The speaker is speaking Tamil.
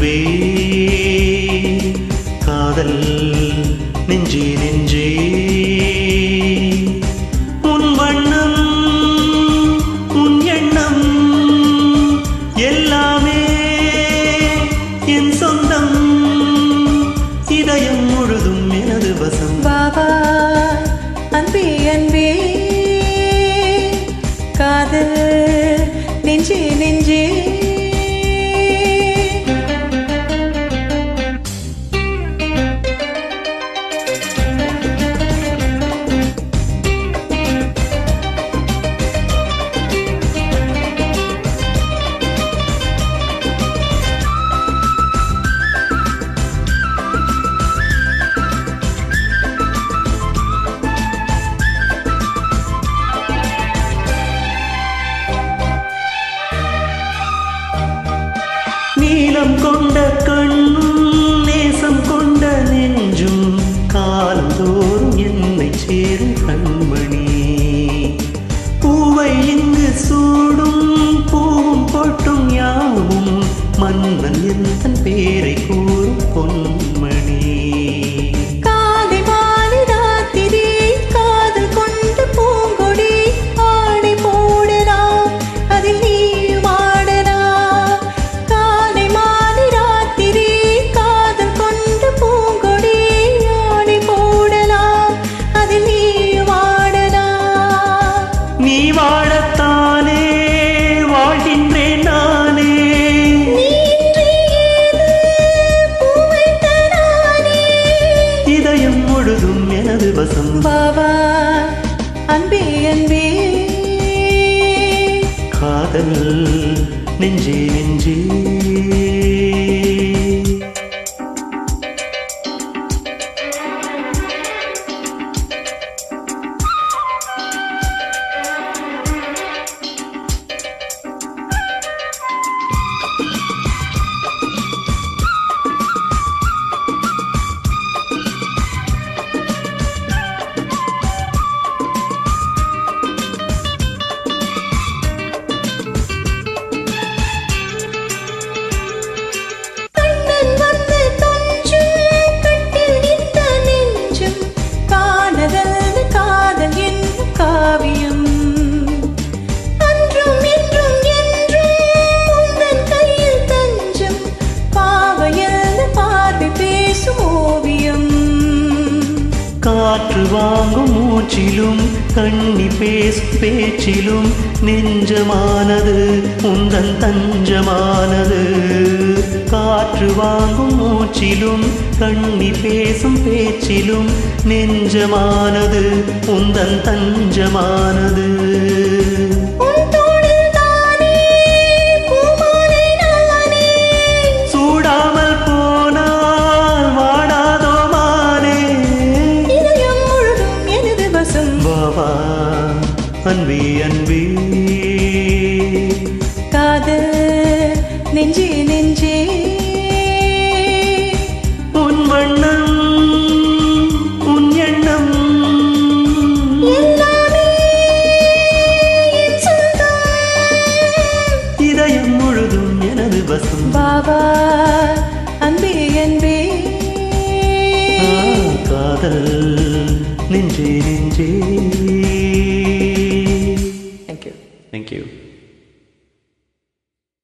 அன்பே காதல் நெஞ்சே நெஞ்சே உன் வண்ணம் உன் எண்ணம் எல்லாமே என் சொந்தம் இதயம் முழுதும் எனது வசம் பாபா அன்பே அன்பே காதல் நெஞ்சே நெஞ்சே நீலம் கொண்ட கண்ணும் நேசம் கொண்ட நெஞ்சும் காலந்தோறும் என்னை சேரும் கண்மணி பூவை இங்கு சூடும் பூவும் பொட்டும் யாவும் மன்னன் எந்தன் பேரை கூறும் பொன்மணி காலை மாலை ராத்திரி காதல் கொண்ட பூங்கொடி ஆடை போடலாம் அதில் நீயும் ஆடலாம் காலை மாலை ராத்திரி காதல் கொண்ட பூங்கொடி ஆடை போடலாம் அதில் நீயும் ஆடலாம் நீ வாழத்தானே வாழ்கின்றேன் நானே இதயம் முழுதும் எனது வசம் பாபா அன்பே அன்பே காதல் நெஞ்சே நெஞ்சே காற்று வாங்கும் மூச்சிலும் கண்ணி பேசும் பேச்சிலும் நெஞ்சமானது உந்தன் தஞ்சமானது காற்று வாங்கும் மூச்சிலும் கண்ணி பேசும் பேச்சிலும் நெஞ்சமானது உந்தன் தஞ்சமானது சூடாமல் போனால் வாடாதோ மானே பாபா அன்பே அன்பே காதல் நெஞ்சே நெஞ்சே உன் வண்ணம் உன் எண்ணம் எல்லாமே என் சொந்தம் இதயம் முழுதும் எனது வசம் பாபா அன்பே அன்பே காதல் நெஞ்சே நெஞ்சே. Thank you.